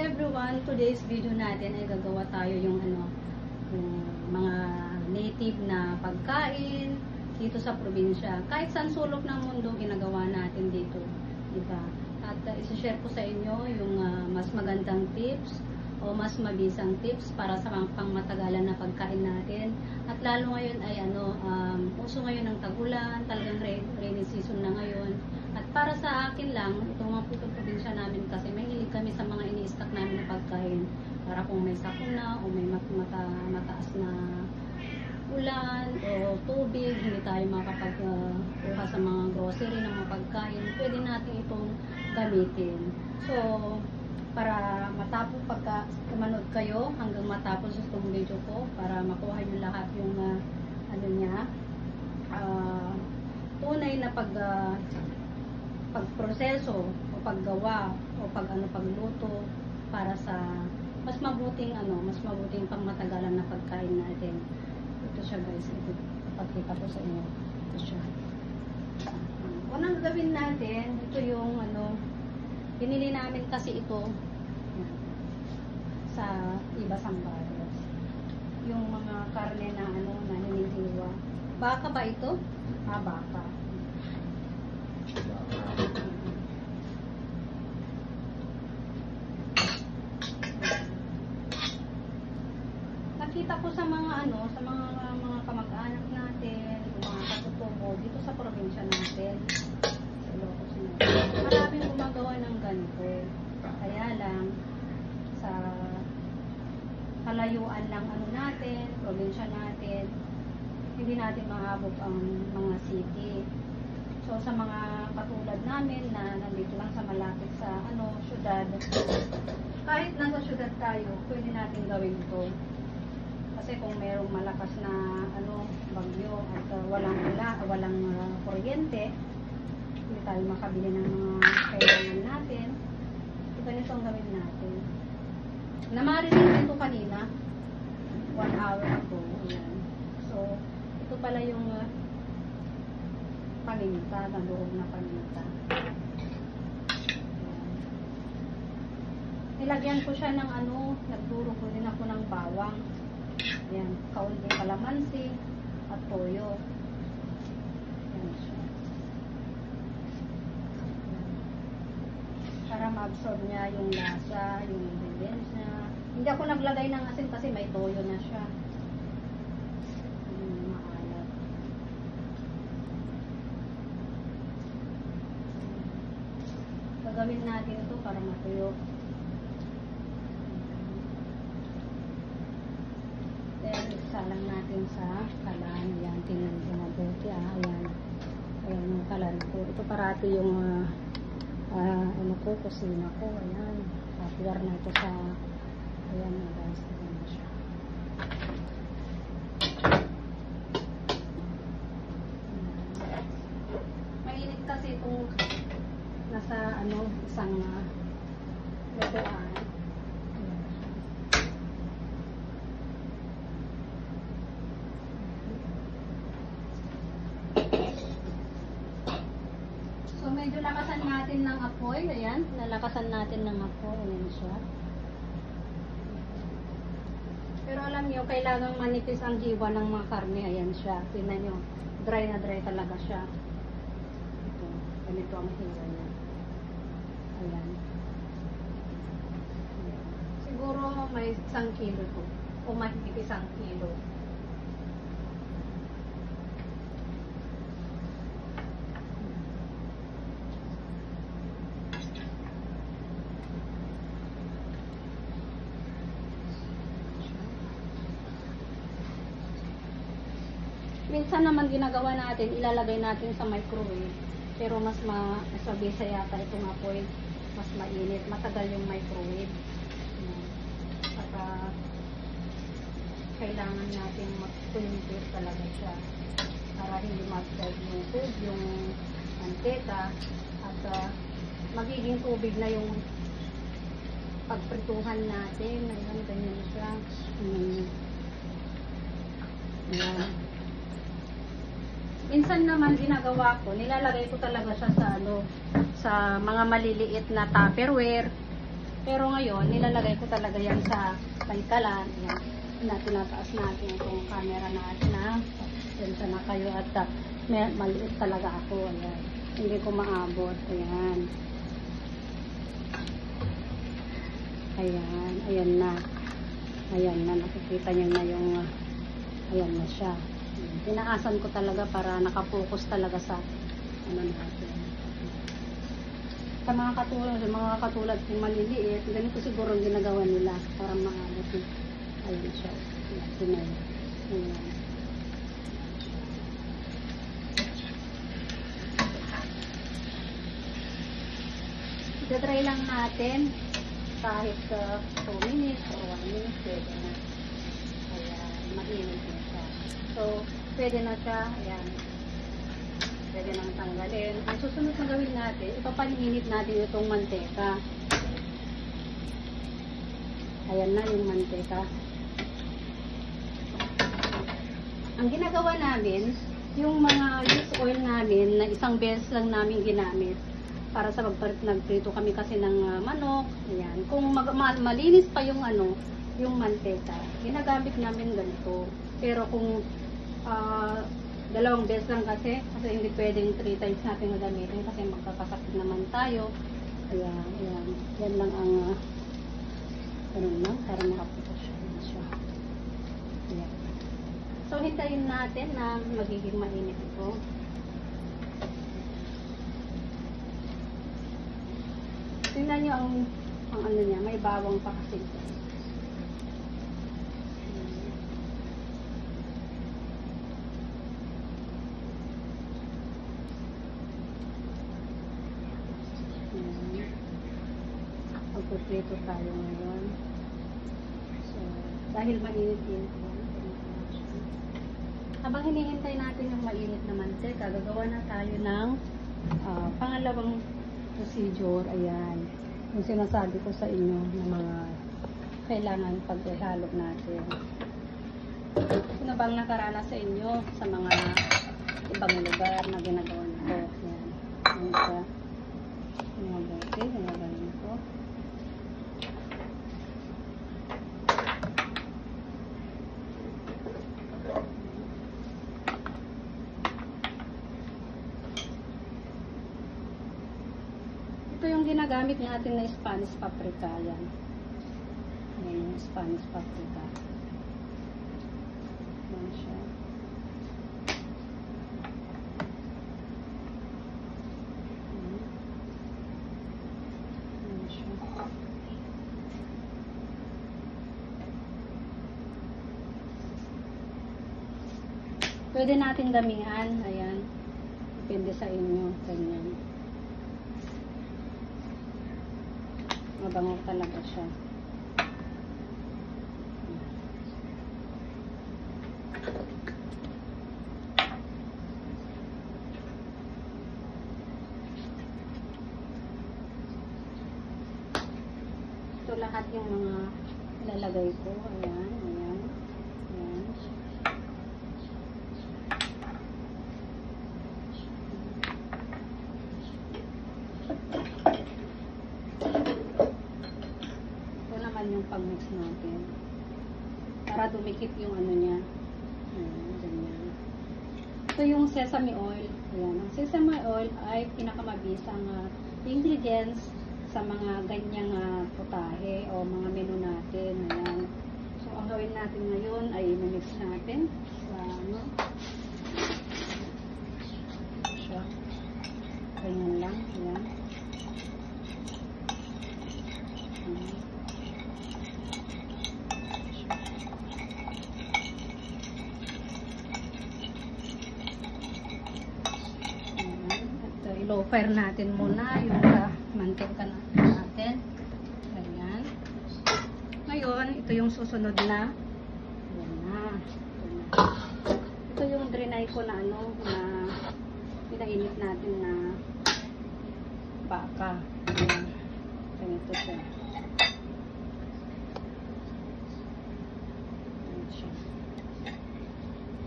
everyone, today's video natin ay gagawa tayo yung yung mga native na pagkain dito sa probinsya. Kahit saan sulok ng mundo ginagawa natin dito, di ba? At i-share ko sa inyo yung mas magandang tips o mas mabisang tips para sa pangmatagalan na pagkain natin. At lalo ngayon ay uso ngayon ng tag-ulan, talagang rainy season na ngayon. At para sa akin lang, itong mga probinsya namin kasi may hilig kami sa mga ini-stock namin na pagkain. Para kung may sakuna o may mataas na ulan o tubig, hindi tayo makapagkuha sa mga grocery ng mga pagkain, pwede natin itong gamitin. So, para matapos pagka manood kayo hanggang matapos itong video ko para makuha nyo lahat yung tunay na pagproseso o paggawa o pagluto para sa mas mabuting pangmatagalan na pagkain natin. Ito siya guys, ito pagkita ko sa inyo. Ito siya. Unang gawin natin, ito yung binili namin kasi ito sa iba Sambales. Yung mga karne na na hinihilwa. Baka ba ito? Baka. Nakita ko sa mga mga kamag-anak natin, mga katutubo dito sa probinsya natin. Maraming gumagawa ng ganito. Kaya lang sa kalayuan ng natin, probinsya natin, hindi natin maabot ang mga city. So sa mga katulad namin na nandito lang sa malapit sa syudad, kahit nasa syudad tayo, pwede natin gawin ito. Kasi kung mayroong malakas na bagyo at walang kuryente, hindi tayo makabili ng mga kailangan natin. Ito ganito ang gawin natin. Namarinig ito kanina 1 hour ago. Ayan. So ito pala yung paminta, naluog na paminta. Nilagyan ko siya ng nagturo ko din ako ng bawang. Ayan, kaunti kalamansi at toyo. Ayan siya. Para ma-absorb niya yung lasa, yung ingredients niya. Hindi ako naglagay ng asin kasi may toyo na siya. Maalat. Gagawin natin ito para matuyo. Then, isalang natin sa kalan. Yan, tingnan ko mabuti. Ayan. Ayan yung kalan ko. Ito parati yung kusina ko. Ayan. Popular na ito sa ayan na guys. Ayan na siya. Mainit kasi itong nasa isang lutuan. So medyo lakasan natin ng apoy. Ayan, nalakasan natin ng apoy. Ayan siya. Pero alam nyo, kailangang manipis ang hiwa ng mga karne. Ayan siya. Tingnan nyo. Dry na dry talaga siya. Ito. Ganito ang hiwa niya. Ayan. Siguro may 1 kilo to. O mahigit 1 kilo. Minsan naman ginagawa natin, ilalagay natin sa microwave. Pero mas mabisa yata itong apoy. Mas mainit. Matagal yung microwave. Saka kailangan natin mag-puluntir talaga siya. Para hindi mag-absorb yung food, yung manteka. At magiging tubig na yung pagprituhan natin. Ayan, ganyan siya. Ayan. Minsan naman ginagawa ko, nilalagay ko talaga siya sa sa mga maliliit na Tupperware Pero ngayon, nilalagay ko talaga yan sa kalan. Ayan. Tinataas natin itong camera natin na sensya na kayo at maliit talaga ako. Ayan. Hindi ko maabot. Ayan. Ayan. Ayan na. Ayan na. Nakikita nyo na yung ayan na siya. Ayan. Tinaasan ko talaga para nakapokus talaga sa ano natin. Sa mga katulad kung maliliit, ganito siguro ang ginagawa nila para maabot. Ayan siya. Ayan. Ayan. Itatry lang natin kahit 2 minutes o 1 minute, pwede na. Ayan, mainit na siya. So, pwede na siya. Ayan. Pwede nang tanggalin. Ang susunod na gawin natin, ipapaninit natin itong manteka. Ayan na yung manteka. Ang ginagawa namin, yung mga used oil namin na isang beses lang namin ginamit para sa nagprito kami kasi ng manok. Ayan. Kung malinis pa yung yung manteka, ginagamit namin ganito. Pero kung 2 beses lang kasi hindi pwedeng 3 times natin gagamitin kasi magkakasakit naman tayo. Ayan, ayan. Yan lang ang ganun lang para makaputos siya. Ayan. So, hintayin natin na magiging mainit ito. Tingnan nyo ang ano niya, may bawang pa kasi ito. Magpuprito tayo ngayon. So, dahil mainit-init yan. Habang hinihintay natin yung mainit na mantika, gagawa na tayo ng pangalawang procedure. Ayan. Yung sinasabi ko sa inyo ng mga kailangan paghalo natin. Sino bang nakaranas sa inyo sa mga ibang lugar na ginagawa nito? Ayan. Ayan siya. Mga bote, ginagawa nito. Ito yung ginagamit natin na Spanish paprika. Yan. Yan yung Spanish paprika. Yan siya. Yan siya. Pwede natin damihan. Ayan. Depende sa inyo. Ganyan. Mabango talaga siya. Ito lahat yung mga ilalagay ko. Ayan, ayan, ayan. Yung pag-mix natin para dumikit yung ano niya. Ayan, ganyan. Ito yung sesame oil. Ayan. Ang sesame oil ay pinakamabisang ingredients sa mga ganyang putahe o mga menu natin. Ayan. So, ang gawin natin ngayon ay mix natin sa ano. Siya. Ganyan lang. Ayan. Ayan. Low fire natin muna yung mantika natin. Ganyan. Ngayon, ito yung susunod na. Ayan na. Ito yung drenay ko na ano, na pinainit natin na baka. Ayan. Ganito siya. Ayan siya.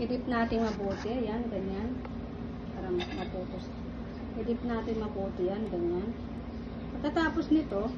I-dip natin mabuti. Ayan, ganyan. Para matutos. I-dip natin mabuti yan, ganyan. Pagkatapos nito,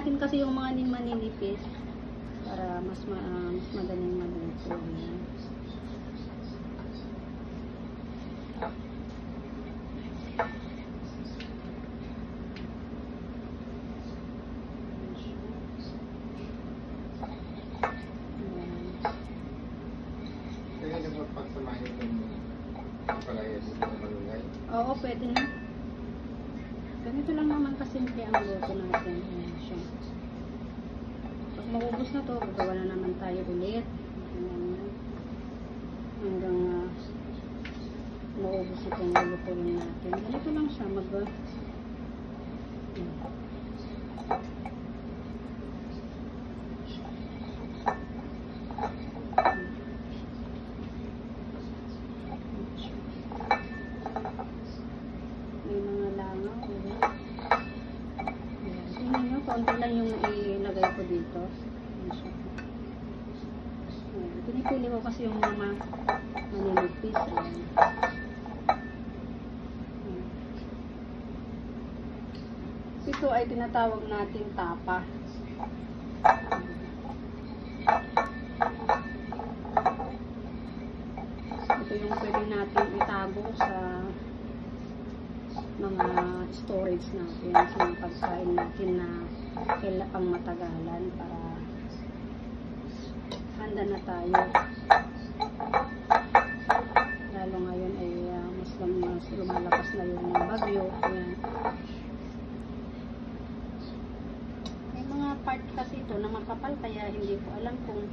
natin kasi yung mga maninipis para mas madaling maluto. Ayan. Kaya naman pagsamahin itong palaya dito ng malunggay. Oo, pwede na. Ganito lang naman kasimple ang luto natin. Ayan siya. Pag maubos na to, gagawa na naman tayo ulit. Ayan. Hanggang maubos itong lulutuin natin. Ganito lang siya. May mga langaw. Tingnan nyo, konti lang yung ilagay ko dito. Pinipili ko kasi yung mga maninipis. Ito ay tinatawag natin tapa. Ito yung pwede natin itago sa mga storage natin, sa mga pagkain natin na kailangan pang matagalan para handa na tayo. Lalo ngayon ay mas lumalakas na yung bagyo. Ayan. May mga part kasi ito na makapal kaya hindi ko alam kung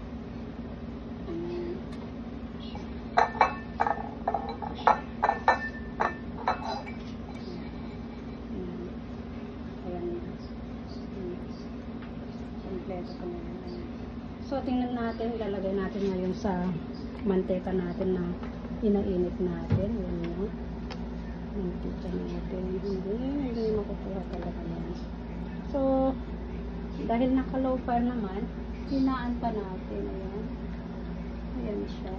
kompleto ko na yan. So, tingnan natin, lalagay natin ngayon sa manteka natin na inainit natin. Ayan na. Mantika natin. Hindi makukuha talaga yan. So, dahil naka-low fire naman, hinaan pa natin. Ayan. Ayan siya.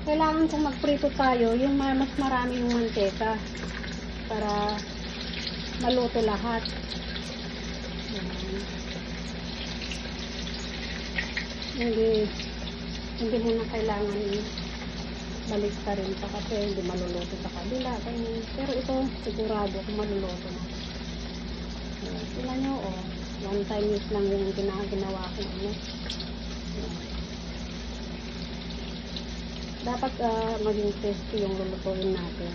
Kailangan kung magprito tayo, yung mas marami yung manteka para maluto lahat. Hindi mo na kailangan balik pa rin pa kasi hindi maluluto sa kabila. Pero ito, sigurado kung maluluto na. Tingnan nyo, one time use lang yung ginawa ko. Dapat maging tasty yung lulutuin natin.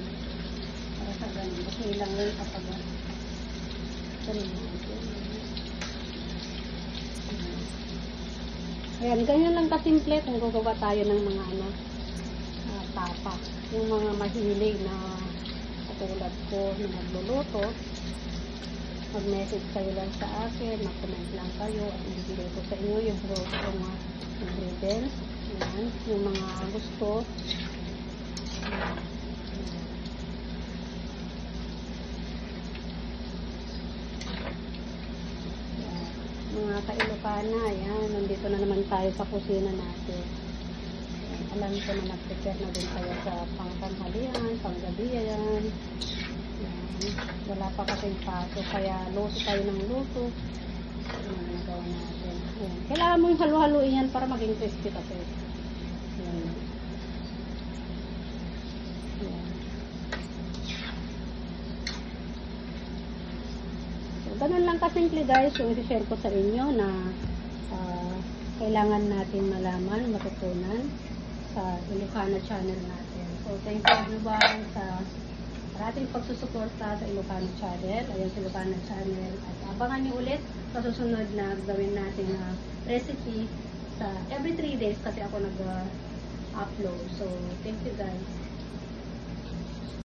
Para sa ganun. Kasi lang rin kapag ganun natin. Ayan, ganyan lang kasimple kung gagawa tayo ng mga tapa. Yung mga mahilig na katulad ko na nagluluto, mag-message kayo lang sa akin, mag-comment lang kayo at ibigay ko sa inyo yung ingredients. Ayan, yung mga gusto. Ayan, mga ka-Ilocana, ayan, nandito na naman tayo sa kusina natin. Ayan, alam ko na nag-prepare na din tayo sa pangtanghalian, panggabi, ayan. Ayan, wala pa kasing paso, kaya luto tayo ng luto. Ayan, nagawa natin. Ayan, kailangan mo yung halu-haluin yan para maging crispy kasi. Ayan. Ayan. So, ganun lang kasimple guys yung i-share ko sa inyo na kailangan natin malaman, matutunan sa Ilocana channel natin. So, thank you everyone sa ating pagsusuporta sa Ilocana channel. Ayan sa Ilocana channel. At abangan nyo ulit sa susunod na gawin natin na recipe sa every 3 days kasi ako nag-upload. So, thank you guys.